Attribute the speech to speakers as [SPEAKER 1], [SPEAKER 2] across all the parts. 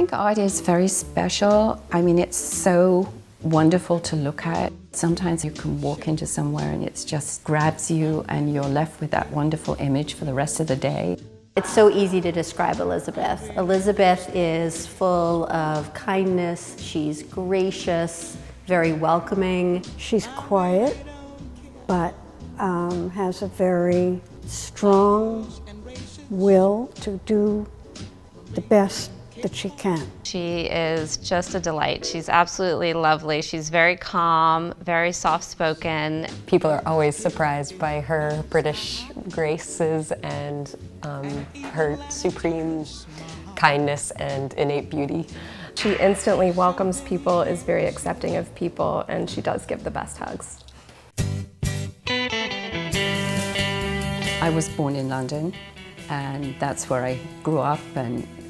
[SPEAKER 1] think art is very special. I mean, it's so wonderful to look at. Sometimes you can walk into somewhere and it just grabs you and you're left with that wonderful image for the rest of the day.
[SPEAKER 2] It's so easy to describe Elizabeth. Elizabeth is full of kindness, she's gracious, very welcoming.
[SPEAKER 3] She's quiet, but has a very strong will to do the best that she can.
[SPEAKER 4] She is just a delight. She's absolutely lovely. She's very calm, very soft-spoken.
[SPEAKER 5] People are always surprised by her British graces and her supreme kindness and innate beauty.
[SPEAKER 6] She instantly welcomes people, is very accepting of people, and she does give the best hugs.
[SPEAKER 1] I was born in London, and that's where I grew up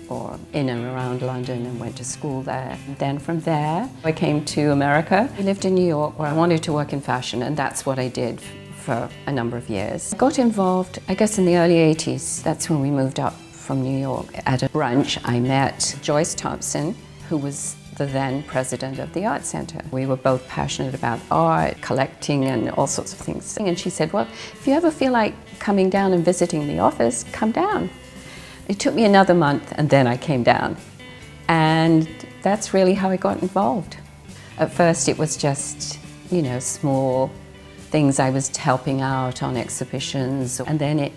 [SPEAKER 1] or in and around London, and went to school there. Then from there, I came to America. I lived in New York where I wanted to work in fashion, and that's what I did for a number of years. I got involved, I guess, in the early 80s. That's when we moved up from New York. At a brunch, I met Joyce Thompson, who was the then president of the Arts Center. We were both passionate about art, collecting, and all sorts of things. And she said, well, if you ever feel like coming down and visiting the office, come down. It took me another month, and then I came down. And that's really how I got involved. At first it was just, you know, small things. I was helping out on exhibitions, and then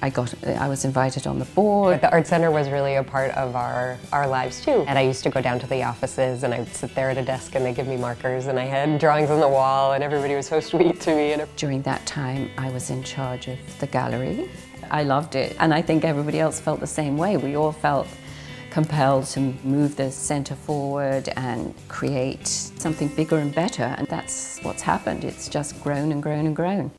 [SPEAKER 1] I was invited on the board.
[SPEAKER 5] The Art Center was really a part of our lives too. And I used to go down to the offices and I'd sit there at a desk and they'd give me markers and I had drawings on the wall and everybody was so sweet to me.
[SPEAKER 1] During that time, I was in charge of the gallery. I loved it, and I think everybody else felt the same way. We all felt compelled to move the center forward and create something bigger and better, and that's what's happened. It's just grown and grown and grown.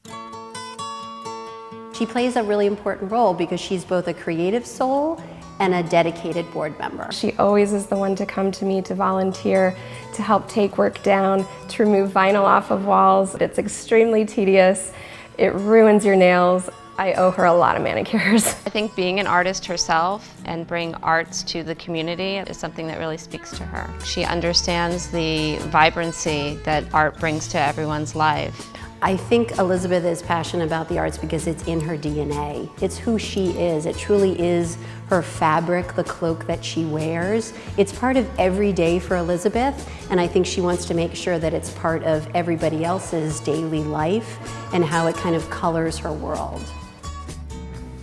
[SPEAKER 2] She plays a really important role because she's both a creative soul and a dedicated board member.
[SPEAKER 6] She always is the one to come to me to volunteer, to help take work down, to remove vinyl off of walls. It's extremely tedious. It ruins your nails. I owe her a lot of manicures.
[SPEAKER 4] I think being an artist herself and bring arts to the community is something that really speaks to her. She understands the vibrancy that art brings to everyone's life.
[SPEAKER 2] I think Elizabeth is passionate about the arts because it's in her DNA. It's who she is. It truly is her fabric, the cloak that she wears. It's part of every day for Elizabeth, and I think she wants to make sure that it's part of everybody else's daily life and how it kind of colors her world.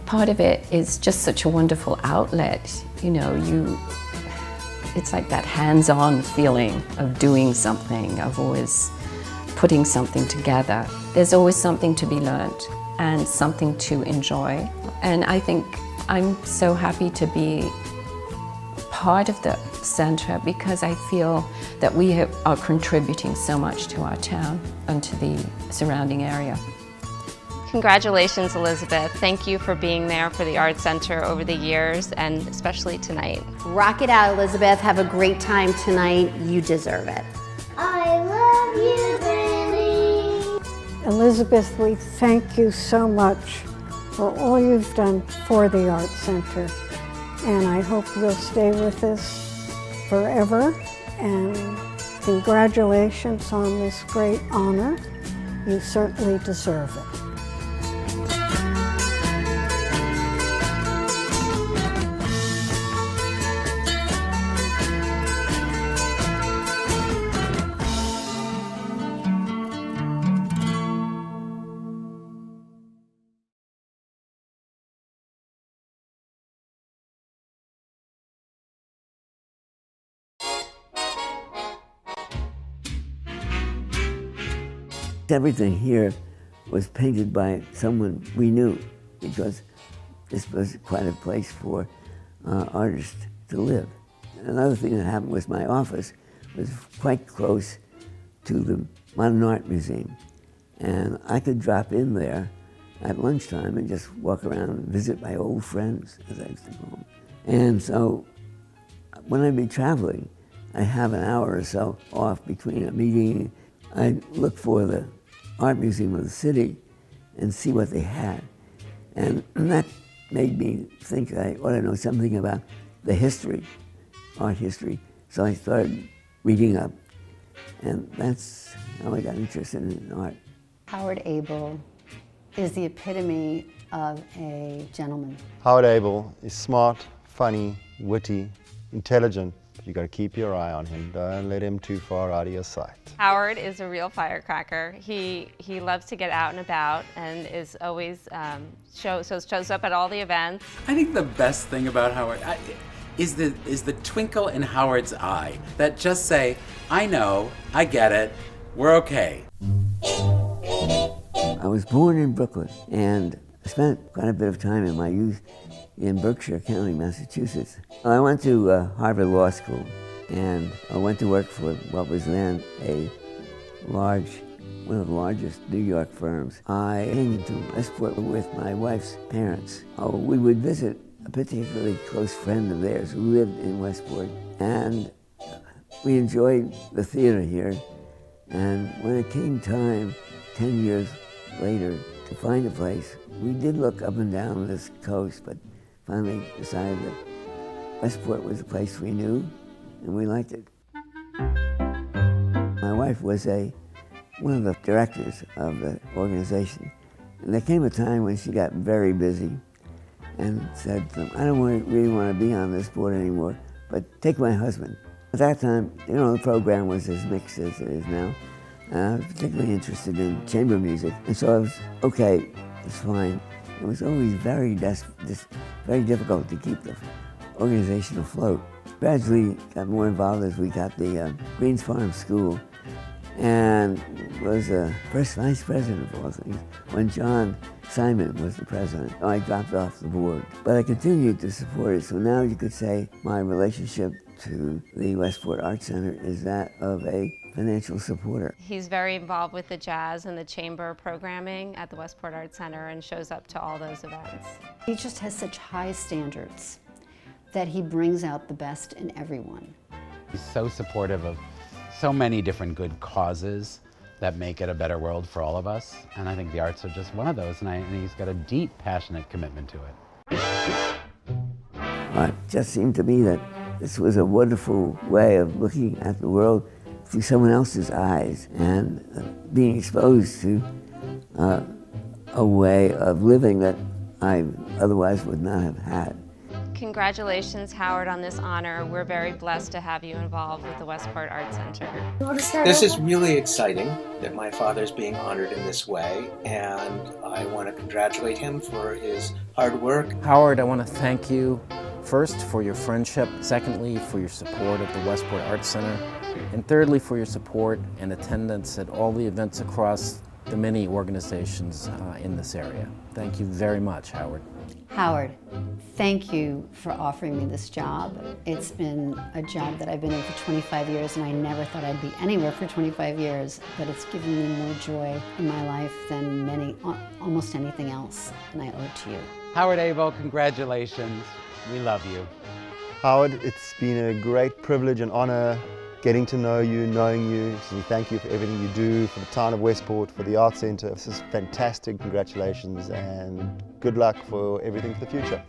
[SPEAKER 1] Part of it is just such a wonderful outlet. You know, it's like that hands-on feeling of doing something, of always putting something together. There's always something to be learned and something to enjoy. And I think I'm so happy to be part of the center because I feel that we are contributing so much to our town and to the surrounding area.
[SPEAKER 4] Congratulations, Elizabeth. Thank you for being there for the Art Center over the years, and especially tonight.
[SPEAKER 2] Rock it out, Elizabeth. Have a great time tonight. You deserve it.
[SPEAKER 7] I love you, Benny.
[SPEAKER 3] Elizabeth, we thank you so much for all you've done for the Art Center. And I hope you'll stay with us forever. And congratulations on this great honor. You certainly deserve it.
[SPEAKER 8] Everything here was painted by someone we knew because this was quite a place for artists to live. Another thing that happened was my office was quite close to the Modern Art Museum, and I could drop in there at lunchtime and just walk around and visit my old friends, as I used to call them. And so when I'd be traveling, I have an hour or so off between a meeting. I'd look for the Art Museum of the city and see what they had. And that made me think I ought to know something about the history art history. So I started reading up, and that's how I got interested in art.
[SPEAKER 2] Howard Aibel is the epitome of a gentleman.
[SPEAKER 9] Howard Aibel is smart, funny, witty, intelligent. You got to keep your eye on him. Don't let him too far out of your sight.
[SPEAKER 4] Howard is a real firecracker. He loves to get out and about and is always shows up at all the events.
[SPEAKER 10] I think the best thing about Howard is the twinkle in Howard's eye that just say, I know, I get it, we're okay.
[SPEAKER 8] I was born in Brooklyn, and I spent quite a bit of time in my youth in Berkshire County, Massachusetts. I went to Harvard Law School, and I went to work for what was then one of the largest New York firms. I came to Westport with my wife's parents. We would visit a particularly close friend of theirs who lived in Westport, and we enjoyed the theater here. And when it came time, 10 years later, to find a place, we did look up and down this coast, but finally decided that Westport was a place we knew, and we liked it. My wife was one of the directors of the organization, and there came a time when she got very busy and said, I don't really want to be on this board anymore, but take my husband. At that time, the program was as mixed as it is now. I was particularly interested in chamber music, and so I was, okay, it's fine. It was always very difficult to keep the organization afloat. Gradually got more involved as we got the Greens Farm School, and was first vice president of all things when John Simon was the president. I dropped off the board, but I continued to support it. So now you could say my relationship to the Westport Arts Center is that of a financial supporter.
[SPEAKER 4] He's very involved with the jazz and the chamber programming at the Westport Arts Center and shows up to all those events.
[SPEAKER 2] He just has such high standards that he brings out the best in everyone.
[SPEAKER 10] He's so supportive of so many different good causes that make it a better world for all of us, and I think the arts are just one of those, and he's got a deep, passionate commitment to it.
[SPEAKER 8] It just seemed to me that this was a wonderful way of looking at the world through someone else's eyes and being exposed to a way of living that I otherwise would not have had.
[SPEAKER 4] Congratulations, Howard, on this honor. We're very blessed to have you involved with the Westport Arts Center.
[SPEAKER 11] This is really exciting that my father's being honored in this way, and I want to congratulate him for his hard work.
[SPEAKER 12] Howard, I want to thank you first for your friendship, secondly for your support of the Westport Arts Center, and thirdly for your support and attendance at all the events across the many organizations in this area. Thank you very much, Howard.
[SPEAKER 2] Howard, thank you for offering me this job. It's been a job that I've been in for 25 years, and I never thought I'd be anywhere for 25 years, but it's given me more joy in my life than almost anything else, and I owe it to you.
[SPEAKER 10] Howard Aibel, congratulations. We love you.
[SPEAKER 9] Howard, it's been a great privilege and honor getting to know you, knowing you. So we thank you for everything you do for the town of Westport, for the Arts Center. This is fantastic. Congratulations and good luck for everything for the future.